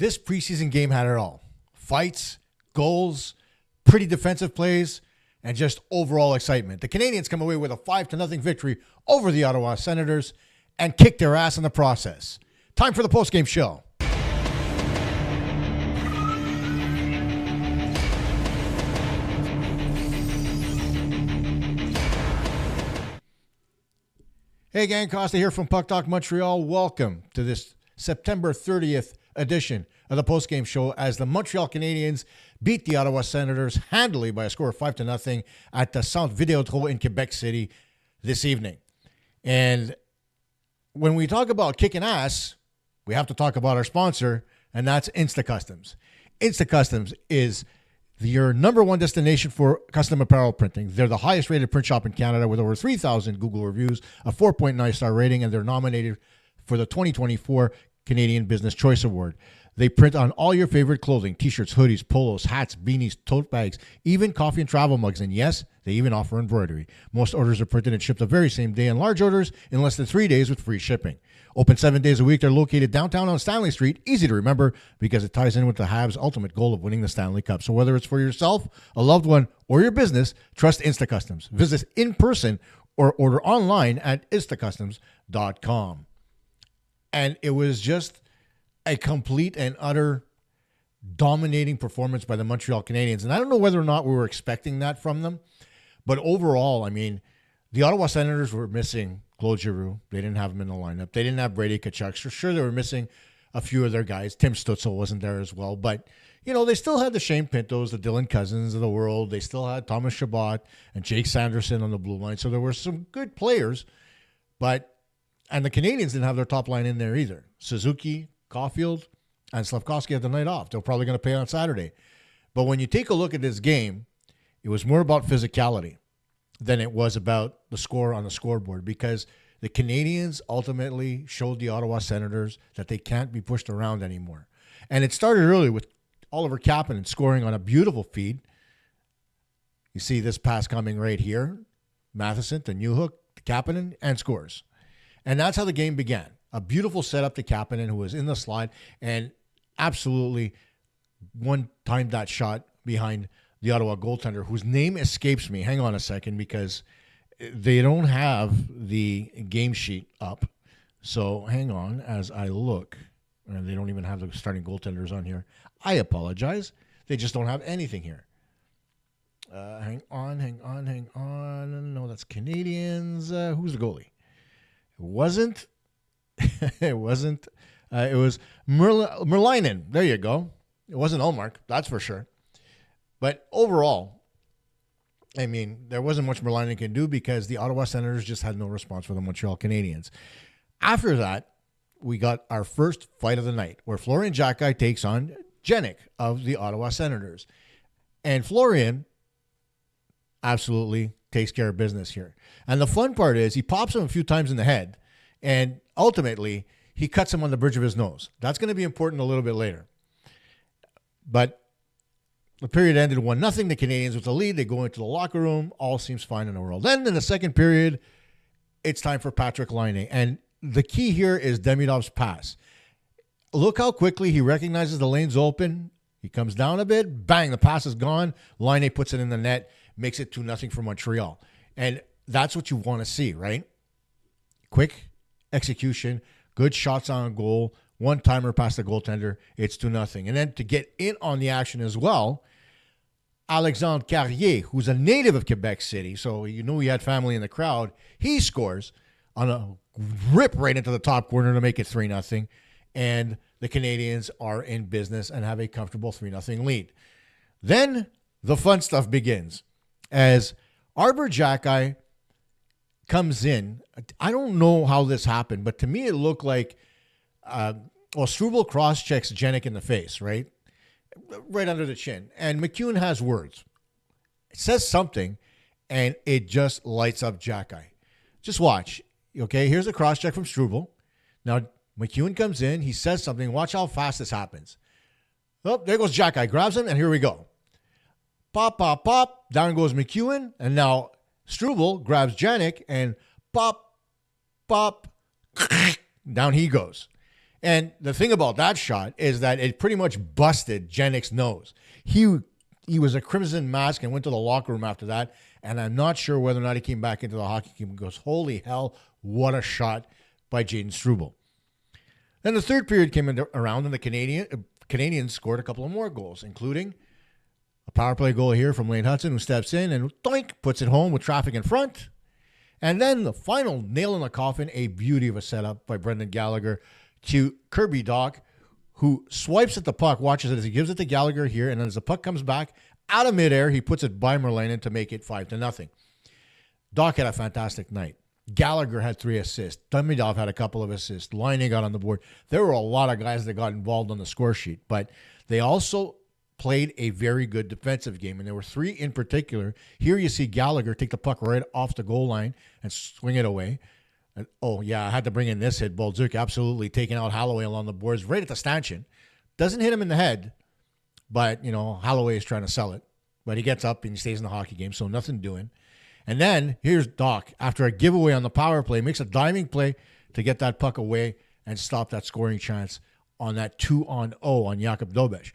This preseason game had it all. Fights, goals, pretty defensive plays, and just overall excitement. The Canadiens come away with a 5-0 victory over the Ottawa Senators and kick their ass in the process. Time for the post-game show. Hey gang, Costa here from Puck Talk Montreal. Welcome to this September 30th edition of the postgame show as the Montreal Canadiens beat the Ottawa Senators handily by a score of 5-0 at the Centre Vidéotron in Quebec City this evening. And when we talk about kicking ass, we have to talk about our sponsor, and that's InstaCustoms. InstaCustoms is your number one destination for custom apparel printing. They're the highest rated print shop in Canada with over 3,000 Google reviews, a 4.9 star rating, and they're nominated for the 2024 Canadian Business Choice Award. They print on all your favorite clothing, t-shirts, hoodies, polos, hats, beanies, tote bags, even coffee and travel mugs. And yes, they even offer embroidery. Most orders are printed and shipped the very same day, and large orders in less than 3 days with free shipping. Open 7 days a week. They're located downtown on Stanley Street. Easy to remember because it ties in with the Habs' ultimate goal of winning the Stanley Cup. So whether it's for yourself, a loved one, or your business, trust InstaCustoms. Visit in person or order online at instacustoms.com. And it was just a complete and utter dominating performance by the Montreal Canadiens. And I don't know whether or not we were expecting that from them. But overall, I mean, the Ottawa Senators were missing Claude Giroux. They didn't have him in the lineup. They didn't have Brady Tkachuk. Sure, they were missing a few of their guys. Tim Stützle wasn't there as well. But, you know, they still had the Shane Pintos, the Dylan Cousins of the world. They still had Thomas Chabot and Jake Sanderson on the blue line. So there were some good players. And the Canadiens didn't have their top line in there either. Suzuki, Caulfield, and Slafkovsky had the night off. They're probably going to play on Saturday. But when you take a look at this game, it was more about physicality than it was about the score on the scoreboard because the Canadiens ultimately showed the Ottawa Senators that they can't be pushed around anymore. And it started early with Oliver Kapanen scoring on a beautiful feed. You see this pass coming right here. Matheson to Newhook, to Kapanen, and scores. And that's how the game began. A beautiful setup to Kapanen, who was in the slot, and absolutely one-timed that shot behind the Ottawa goaltender, whose name escapes me. Hang on a second, because they don't have the game sheet up. So hang on as I look. And they don't even have the starting goaltenders on here. I apologize. They just don't have anything here. Hang on. No, that's Canadiens. Who's the goalie? It wasn't. It was Merlinen. There you go. It wasn't Ullmark, that's for sure. But overall, I mean, there wasn't much Merlinen can do because the Ottawa Senators just had no response for the Montreal Canadiens. After that, we got our first fight of the night where Florian Jacquet takes on Jenik of the Ottawa Senators. And Florian absolutely takes care of business here. And the fun part is he pops him a few times in the head, and ultimately he cuts him on the bridge of his nose. That's going to be important a little bit later. But the period ended 1-0. The Canadiens with the lead. They go into the locker room. All seems fine in the world. Then in the second period, it's time for Patrik Laine. And the key here is Demidov's pass. Look how quickly he recognizes the lane's open. He comes down a bit. Bang, the pass is gone. Laine puts it in the net. Makes it 2-0 for Montreal. And that's what you want to see, right? Quick execution, good shots on goal, one-timer past the goaltender, it's 2-0. And then to get in on the action as well, Alexandre Carrier, who's a native of Quebec City, so you know he had family in the crowd, he scores on a rip right into the top corner to make it 3-0. And the Canadiens are in business and have a comfortable 3-0 lead. Then the fun stuff begins as Arber Xhekaj comes in. I don't know how this happened, but to me it looked like Struble cross-checks Jenik in the face, right? Right under the chin. And McEwen has words. It says something, and it just lights up Xhekaj. Just watch. Okay, here's a cross-check from Struble. Now, McEwen comes in. He says something. Watch how fast this happens. Oh, there goes Xhekaj. Grabs him, and here we go. Pop, pop, pop. Down goes McEwen, and now Struble grabs Jenik and pop, pop, down he goes. And the thing about that shot is that it pretty much busted Jenik's nose. He was a crimson mask and went to the locker room after that. And I'm not sure whether or not he came back into the hockey game and goes, holy hell, what a shot by Jaden Struble. Then the third period came around and the Canadiens scored a couple of more goals, including a power play goal here from Lane Hudson, who steps in and doink, puts it home with traffic in front. And then the final nail in the coffin, a beauty of a setup by Brendan Gallagher to Kirby Dach, who swipes at the puck, watches it as he gives it to Gallagher here, and then as the puck comes back out of midair, he puts it by Merlanen to make it 5-0. Dach had a fantastic night. Gallagher had 3 assists. Demidov had a couple of assists. Laine got on the board. There were a lot of guys that got involved on the score sheet, but they also played a very good defensive game, and there were 3 in particular. Here you see Gallagher take the puck right off the goal line and swing it away. And, oh, yeah, I had to bring in this hit. Bolduc absolutely taking out Holloway along the boards right at the stanchion. Doesn't hit him in the head, but, Holloway is trying to sell it. But he gets up and he stays in the hockey game, so nothing doing. And then here's Dach, after a giveaway on the power play, makes a diving play to get that puck away and stop that scoring chance on that 2-on-0 on Jakub Dobeš.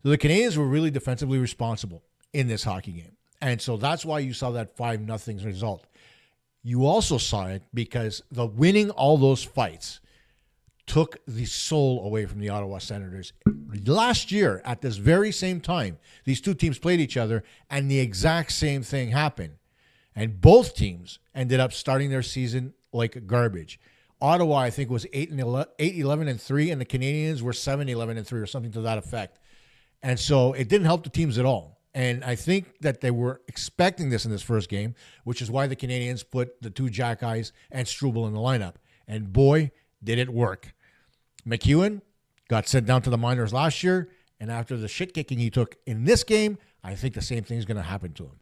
So the Canadiens were really defensively responsible in this hockey game. And so that's why you saw that 5-0 result. You also saw it because the winning all those fights took the soul away from the Ottawa Senators. Last year, at this very same time, these two teams played each other, and the exact same thing happened. And both teams ended up starting their season like garbage. Ottawa, I think, was 8-11-3, and the Canadiens were 7-11-3 or something to that effect. And so it didn't help the teams at all. And I think that they were expecting this in this first game, which is why the Canadiens put the 2 Jackeyes and Struble in the lineup. And boy, did it work. McEwen got sent down to the minors last year, and after the shit kicking he took in this game, I think the same thing is going to happen to him.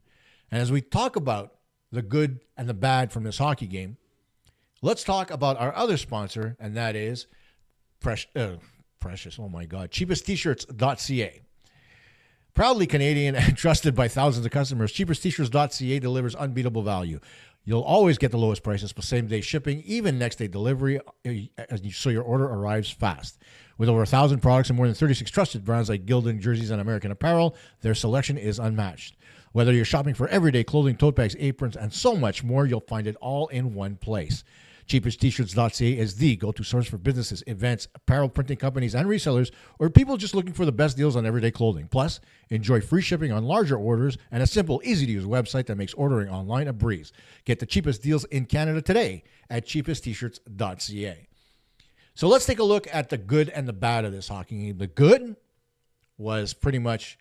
And as we talk about the good and the bad from this hockey game, let's talk about our other sponsor, and that is Precious, oh my God, cheapesttshirts.ca. Proudly Canadian and trusted by thousands of customers, cheapesttshirts.ca delivers unbeatable value. You'll always get the lowest prices for same-day shipping, even next-day delivery, so your order arrives fast. With over 1,000 products and more than 36 trusted brands like Gildan, Jerseys, and American Apparel, their selection is unmatched. Whether you're shopping for everyday clothing, tote bags, aprons, and so much more, you'll find it all in one place. Cheapesttshirts.ca is the go-to source for businesses, events, apparel printing companies, and resellers, or people just looking for the best deals on everyday clothing. Plus, enjoy free shipping on larger orders and a simple, easy-to-use website that makes ordering online a breeze. Get the cheapest deals in Canada today at cheapesttshirts.ca. So let's take a look at the good and the bad of this hockey game. The good was pretty much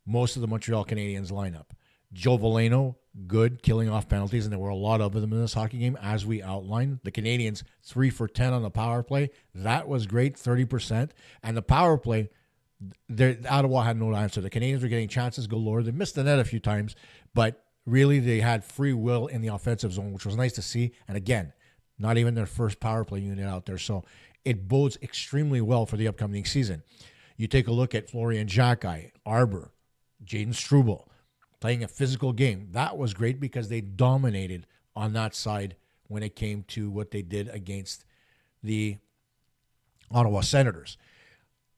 most of the Montreal Canadiens lineup. Joe Veleno, good, killing off penalties, and there were a lot of them in this hockey game, as we outlined. The Canadiens, 3 for 10 on the power play. That was great, 30%. And the power play, Ottawa had no answer. The Canadiens were getting chances galore. They missed the net a few times, but really they had free will in the offensive zone, which was nice to see. And again, not even their first power play unit out there. So it bodes extremely well for the upcoming season. You take a look at Florian Xhekaj, Arbor, Jaden Struble, playing a physical game. That was great because they dominated on that side when it came to what they did against the Ottawa Senators.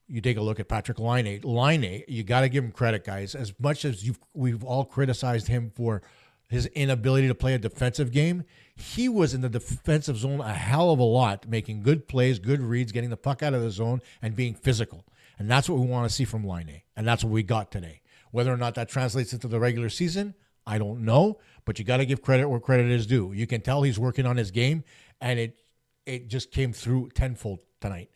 You take a look at Patrick Laine. Laine, you got to give him credit, guys. As much as we've all criticized him for his inability to play a defensive game, he was in the defensive zone a hell of a lot, making good plays, good reads, getting the puck out of the zone, and being physical. And that's what we want to see from Laine, and that's what we got today. Whether or not that translates into the regular season, I don't know, but you got to give credit where credit is due. You can tell he's working on his game, and it just came through tenfold tonight.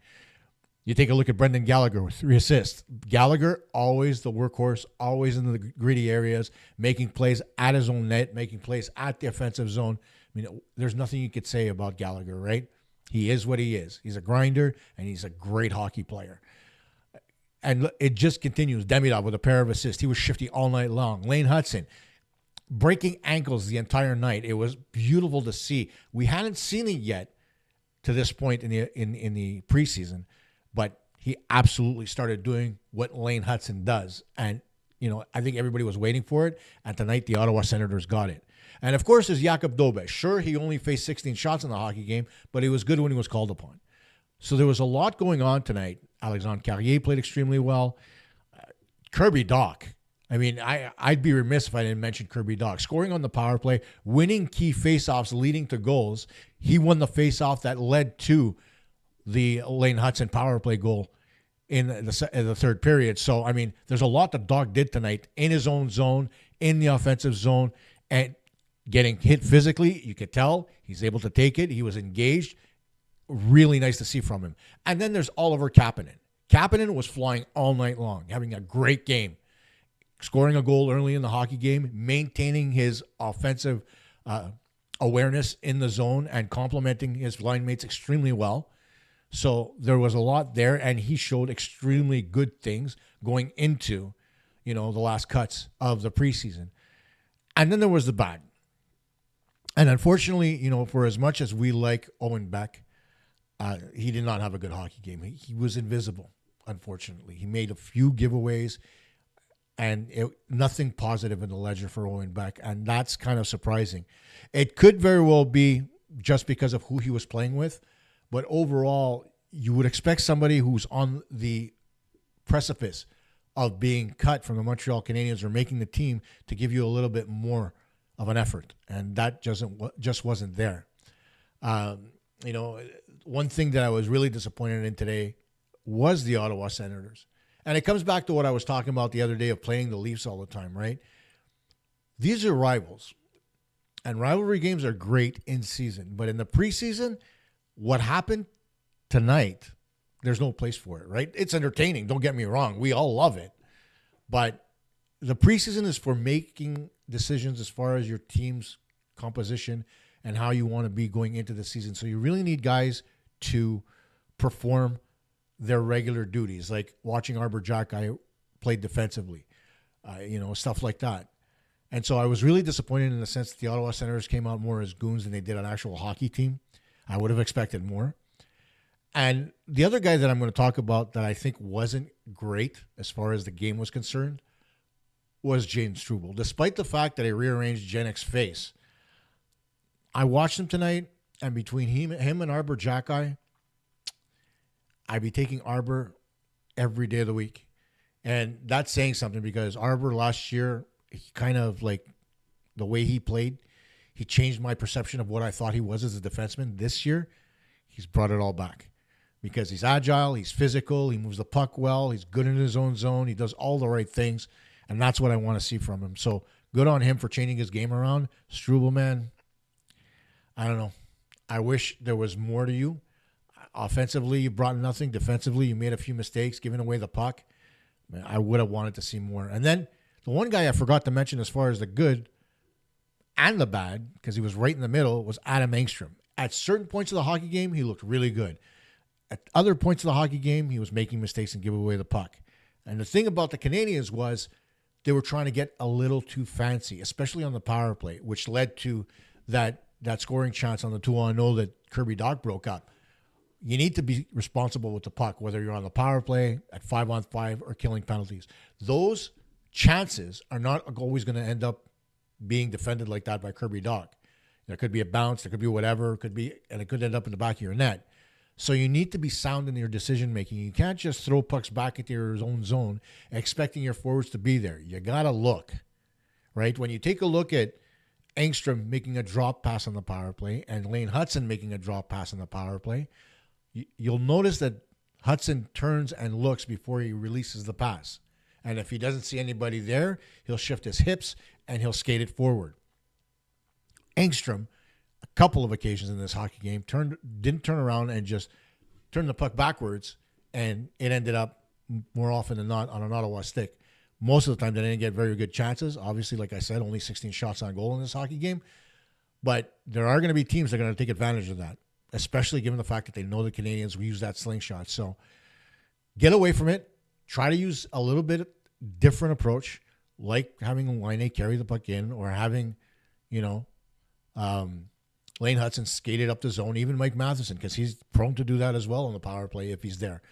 You take a look at Brendan Gallagher with 3 assists. Gallagher, always the workhorse, always in the gritty areas, making plays at his own net, making plays at the offensive zone. I mean, there's nothing you could say about Gallagher, right? He is what he is. He's a grinder, and he's a great hockey player. And it just continues. Demidov with a pair of assists. He was shifty all night long. Lane Hudson breaking ankles the entire night. It was beautiful to see. We hadn't seen it yet to this point in the preseason, but he absolutely started doing what Lane Hudson does. And, I think everybody was waiting for it. And tonight, the Ottawa Senators got it. And, of course, there's Jakub Dobeš. Sure, he only faced 16 shots in the hockey game, but he was good when he was called upon. So there was a lot going on tonight. Alexandre Carrier played extremely well. Kirby Dach. I mean, I'd be remiss if I didn't mention Kirby Dach. Scoring on the power play, winning key faceoffs, leading to goals. He won the faceoff that led to the Lane Hudson power play goal in the third period. So, I mean, there's a lot that Dach did tonight in his own zone, in the offensive zone, and getting hit physically. You could tell he's able to take it. He was engaged. Really nice to see from him. And then there's Oliver Kapanen. Kapanen was flying all night long, having a great game, scoring a goal early in the hockey game, maintaining his offensive awareness in the zone and complementing his line mates extremely well. So there was a lot there, and he showed extremely good things going into, the last cuts of the preseason. And then there was the bad. And unfortunately, for as much as we like Owen Beck, he did not have a good hockey game. He was invisible, unfortunately. He made a few giveaways, and nothing positive in the ledger for Owen Beck, and that's kind of surprising. It could very well be just because of who he was playing with, but overall, you would expect somebody who's on the precipice of being cut from the Montreal Canadiens or making the team to give you a little bit more of an effort, and that just wasn't there. One thing that I was really disappointed in today was the Ottawa Senators. And it comes back to what I was talking about the other day of playing the Leafs all the time, right? These are rivals. And rivalry games are great in season. But in the preseason, what happened tonight, there's no place for it, right? It's entertaining. Don't get me wrong. We all love it. But the preseason is for making decisions as far as your team's composition and how you want to be going into the season. So you really need guys to perform their regular duties, like watching Arbor Xhekaj play defensively, stuff like that. And so I was really disappointed in the sense that the Ottawa Senators came out more as goons than they did an actual hockey team. I would have expected more. And the other guy that I'm going to talk about that I think wasn't great as far as the game was concerned was Jaden Struble. Despite the fact that he rearranged Jenek's face, I watched him tonight, and between him and Arbor Xhekaj, I'd be taking Arbor every day of the week. And that's saying something because Arbor last year, he kind of like the way he played, he changed my perception of what I thought he was as a defenseman. This year, he's brought it all back because he's agile, he's physical, he moves the puck well, he's good in his own zone, he does all the right things, and that's what I want to see from him. So good on him for changing his game around. Struble, man, I don't know. I wish there was more to you. Offensively, you brought nothing. Defensively, you made a few mistakes, giving away the puck. Man, I would have wanted to see more. And then the one guy I forgot to mention as far as the good and the bad, because he was right in the middle, was Adam Engstrom. At certain points of the hockey game, he looked really good. At other points of the hockey game, he was making mistakes and giving away the puck. And the thing about the Canadiens was they were trying to get a little too fancy, especially on the power play, which led to that scoring chance on the 2-on-0 that Kirby Dach broke up. You need to be responsible with the puck, whether you're on the power play, at 5-on-5, or killing penalties. Those chances are not always going to end up being defended like that by Kirby Dach. There could be a bounce, there could be whatever, and it could end up in the back of your net. So you need to be sound in your decision-making. You can't just throw pucks back into your own zone expecting your forwards to be there. You got to look, right? When you take a look at Engstrom making a drop pass on the power play and Lane Hudson making a drop pass on the power play, you'll notice that Hudson turns and looks before he releases the pass. And if he doesn't see anybody there, he'll shift his hips and he'll skate it forward. Engstrom, a couple of occasions in this hockey game, didn't turn around and just turn the puck backwards, and it ended up more often than not on an Ottawa stick. Most of the time, they didn't get very good chances. Obviously, like I said, only 16 shots on goal in this hockey game. But there are going to be teams that are going to take advantage of that, especially given the fact that they know the Canadiens will use that slingshot. So get away from it. Try to use a little bit different approach, like having Laine carry the puck in or having, Lane Hudson skated up the zone, even Mike Matheson, because he's prone to do that as well on the power play if he's there.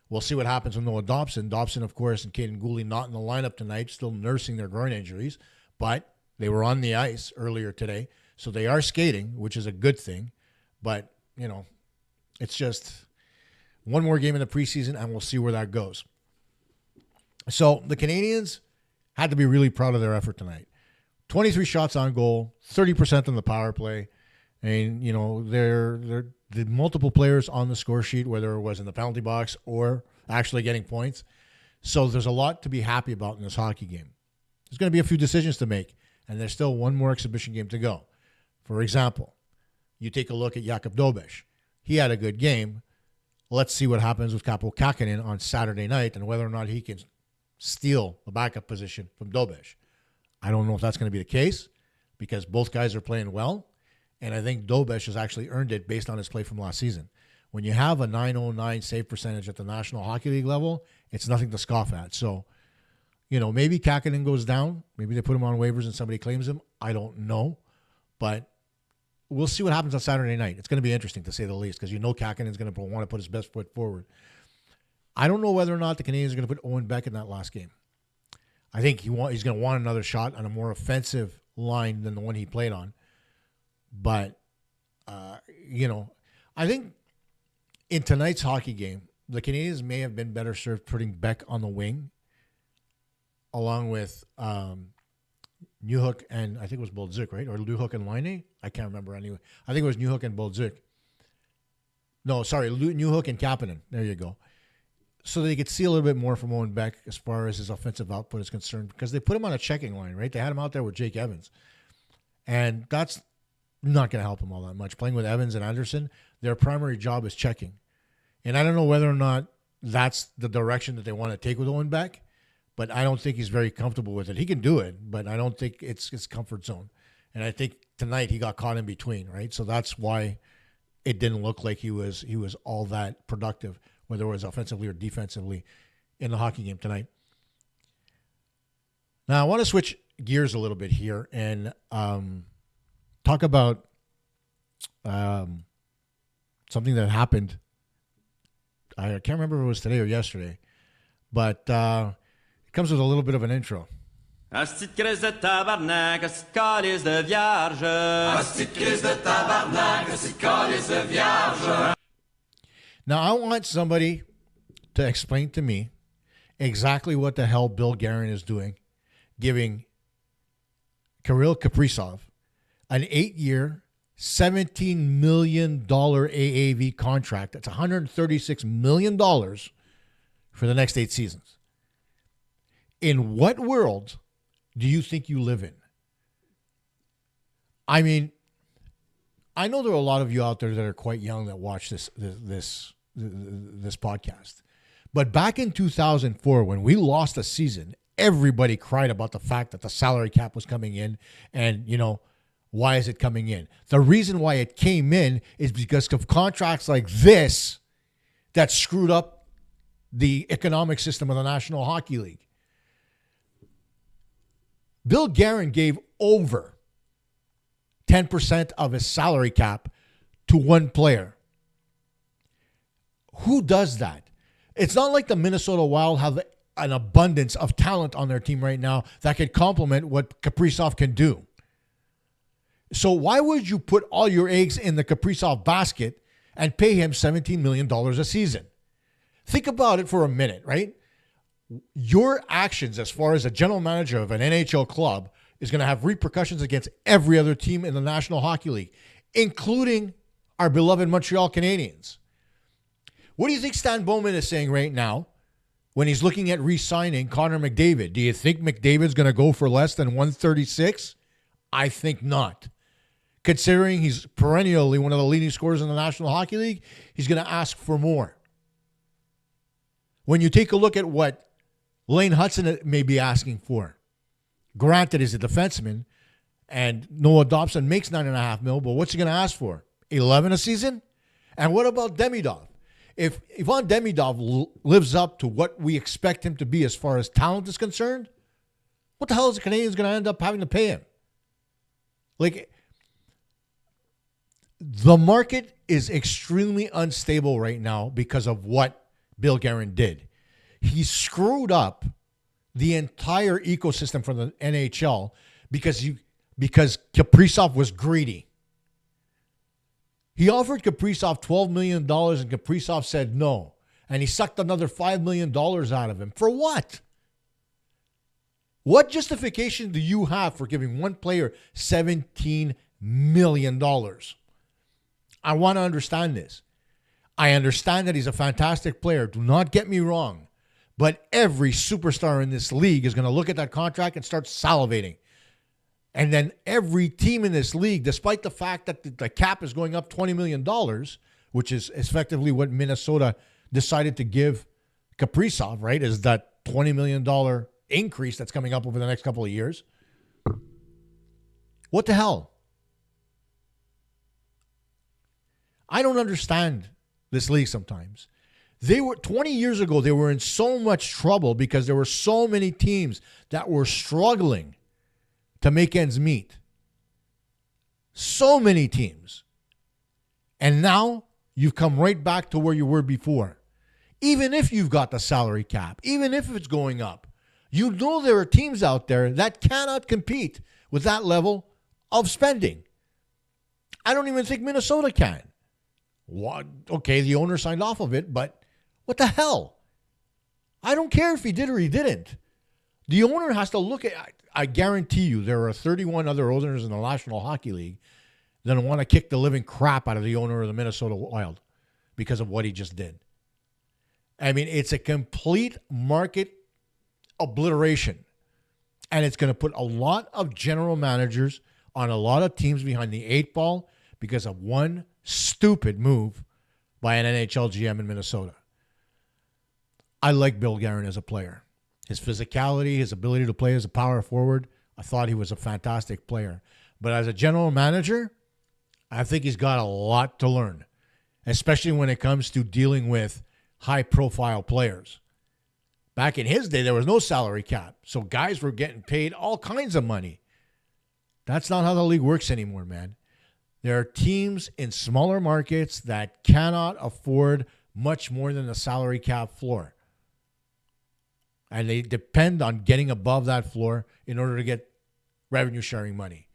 We'll see what happens with Noah Dobson. Dobson, of course, and Caden Gooley not in the lineup tonight, still nursing their groin injuries, but they were on the ice earlier today, so they are skating, which is a good thing. But, it's just One more game in the preseason, and we'll see where that goes. So the Canadiens had to be really proud of their effort tonight. 23 shots on goal, 30% on the power play. And, you know, they're the multiple players on the score sheet, whether it was in the penalty box or actually getting points. So there's a lot to be happy about in this hockey game. There's going to be a few decisions to make, and there's still one more exhibition game to go. For example, you take a look at Jakub Dobeš. He had a good game. Let's see what happens with Kaapo Kähkönen on Saturday night and whether or not he can steal the backup position from Dobeš. I don't know if that's going to be the case because both guys are playing well, and I think Dobeš has actually earned it based on his play from last season. When you have a .909 save percentage at the National Hockey League level, it's nothing to scoff at. So, you know, maybe Kähkönen goes down. Maybe they put him on waivers and somebody claims him. I don't know. But we'll see what happens on Saturday night. It's going to be interesting, to say the least, because you know Kähkönen's going to want to put his best foot forward. I don't know whether or not the Canadiens are going to put Owen Beck in that last game. I think he's going to want another shot on a more offensive line than the one he played on. But, you know, I think in tonight's hockey game, the Canadiens may have been better served putting Beck on the wing along with Newhook and I think it was Bolduc, right? Or Newhook and Laine? I can't remember anyway. I think it was Newhook and Bolduc. No, sorry, Newhook and Kapanen. There you go. So they could see a little bit more from Owen Beck as far as his offensive output is concerned because they put him on a checking line, right? They had him out there with Jake Evans. And that's not going to help him all that much. Playing with Evans and Anderson, their primary job is checking. And I don't know whether or not that's the direction that they want to take with Owen Beck, but I don't think he's very comfortable with it. He can do it, but I don't think it's his comfort zone. And I think tonight he got caught in between, right? So that's why it didn't look like he was all that productive, whether it was offensively or defensively in the hockey game tonight. Now, I want to switch gears a little bit here and talk about something that happened. I can't remember if it was today or yesterday, but it comes with a little bit of an intro. Asti de crise de tabarnak, asti de calice de vierge. Asti de crise de tabarnak, asti de calice de vierge. Now, I want somebody to explain to me exactly what the hell Bill Guerin is doing, giving Kirill Kaprizov an 8-year, $17 million AAV contract. That's $136 million for the next 8 seasons. In what world do you think you live in? I mean, I know there are a lot of you out there that are quite young that watch this podcast. But back in 2004, when we lost a season, everybody cried about the fact that the salary cap was coming in and, you know, why is it coming in? The reason why it came in is because of contracts like this that screwed up the economic system of the National Hockey League. Bill Guerin gave over 10% of his salary cap to one player. Who does that? It's not like the Minnesota Wild have an abundance of talent on their team right now that could complement what Kaprizov can do. So why would you put all your eggs in the Kaprizov basket and pay him $17 million a season? Think about it for a minute, right? Your actions as far as a general manager of an NHL club is going to have repercussions against every other team in the National Hockey League, including our beloved Montreal Canadiens. What do you think Stan Bowman is saying right now when he's looking at re-signing Connor McDavid? Do you think McDavid's going to go for less than 136? I think not. Considering he's perennially one of the leading scorers in the National Hockey League, he's going to ask for more. When you take a look at what Lane Hudson may be asking for, granted, he's a defenseman, and Noah Dobson makes $9.5 million, but what's he going to ask for? 11 a season? And what about Demidov? If Ivan Demidov lives up to what we expect him to be as far as talent is concerned, what the hell is the Canadiens going to end up having to pay him? Like, the market is extremely unstable right now because of what Bill Guerin did. He screwed up the entire ecosystem for the NHL because Kaprizov was greedy. He offered Kaprizov $12 million and Kaprizov said no. and he sucked another $5 million out of him. For what? What justification do you have for giving one player $17 million? I want to understand this. I understand that he's a fantastic player. Do not get me wrong. But every superstar in this league is going to look at that contract and start salivating. And then every team in this league, despite the fact that the cap is going up $20 million, which is effectively what Minnesota decided to give Karisov, right, is that $20 million increase that's coming up over the next couple of years. What the hell? I don't understand this league sometimes. They were 20 years ago, they were in so much trouble because there were so many teams that were struggling to make ends meet. So many teams. And now you've come right back to where you were before. Even if you've got the salary cap, even if it's going up, you know there are teams out there that cannot compete with that level of spending. I don't even think Minnesota can. What? Okay, the owner signed off of it, but what the hell? I don't care if he did or he didn't. The owner has to look at, I guarantee you there are 31 other owners in the National Hockey League that want to kick the living crap out of the owner of the Minnesota Wild because of what he just did. I mean, it's a complete market obliteration. And it's going to put a lot of general managers on a lot of teams behind the eight ball because of one stupid move by an NHL GM in Minnesota. I like Bill Guerin as a player. His physicality, his ability to play as a power forward, I thought he was a fantastic player. But as a general manager, I think he's got a lot to learn, especially when it comes to dealing with high-profile players. Back in his day, there was no salary cap, so guys were getting paid all kinds of money. That's not how the league works anymore, man. There are teams in smaller markets that cannot afford much more than the salary cap floor. And they depend on getting above that floor in order to get revenue sharing money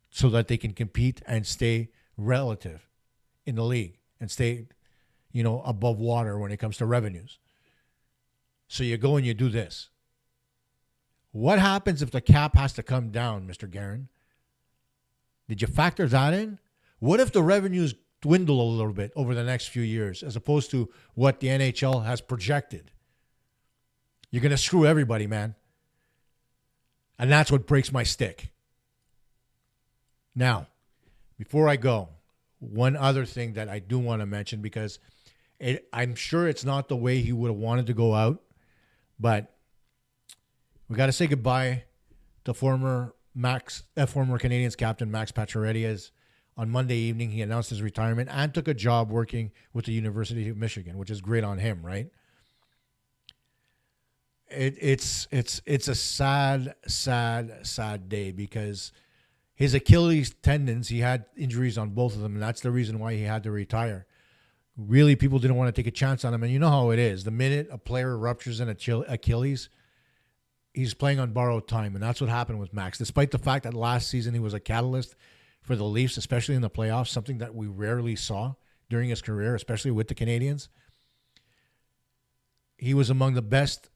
so that they can compete and stay relative in the league and stay, above water when it comes to revenues. So you go and you do this. What happens if the cap has to come down, Mr. Guerin? Did you factor that in? What if the revenues dwindle a little bit over the next few years as opposed to what the NHL has projected? You're going to screw everybody, man. And that's what breaks my stick. Now, before I go, one other thing that I do want to mention because I'm sure it's not the way he would have wanted to go out, but we got to say goodbye to former Canadiens captain Max Pacioretty. As on Monday evening, he announced his retirement and took a job working with the University of Michigan, which is great on him, right? It's a sad day because his Achilles tendons, he had injuries on both of them, and that's the reason why he had to retire. Really, people didn't want to take a chance on him, and you know how it is. The minute a player ruptures an Achilles, he's playing on borrowed time, and that's what happened with Max. Despite the fact that last season he was a catalyst for the Leafs, especially in the playoffs, something that we rarely saw during his career, especially with the Canadiens. He was among the best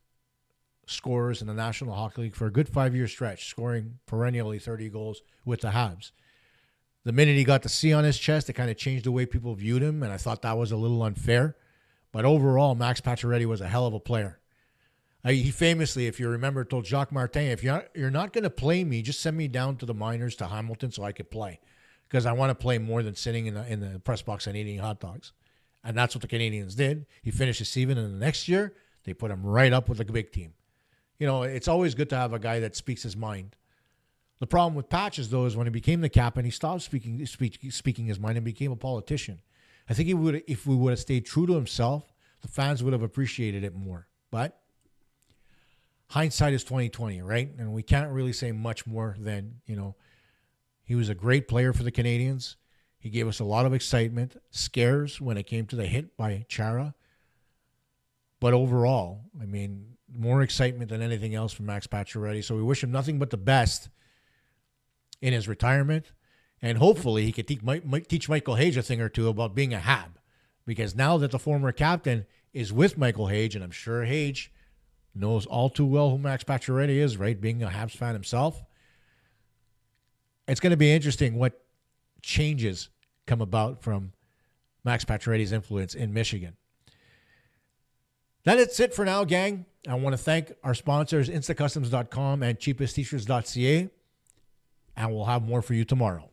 scorers in the National Hockey League for a good 5-year stretch, scoring perennially 30 goals with the Habs. The minute he got the C on his chest, it kind of changed the way people viewed him, and I thought that was a little unfair. But overall, Max Pacioretty was a hell of a player. He famously, if you remember, told Jacques Martin, if you're not going to play me, just send me down to the minors to Hamilton so I could play. Because I want to play more than sitting in the press box and eating hot dogs. And that's what the Canadiens did. He finished his season, and the next year, they put him right up with the big team. It's always good to have a guy that speaks his mind. The problem with Patches, though, is when he became the captain, he stopped speaking his mind and became a politician. I think if we would have stayed true to himself, the fans would have appreciated it more. But hindsight is 20/20, right? And we can't really say much more than, he was a great player for the Canadiens. He gave us a lot of excitement, scares when it came to the hit by Chara. But overall, more excitement than anything else from Max Pacioretty. So we wish him nothing but the best in his retirement. And hopefully he could teach Michael Hage a thing or two about being a Hab. Because now that the former captain is with Michael Hage, and I'm sure Hage knows all too well who Max Pacioretty is, right? Being a Habs fan himself. It's going to be interesting what changes come about from Max Pacioretty's influence in Michigan. That's it for now, gang. I want to thank our sponsors, instacustoms.com and cheapesttshirts.ca. And we'll have more for you tomorrow.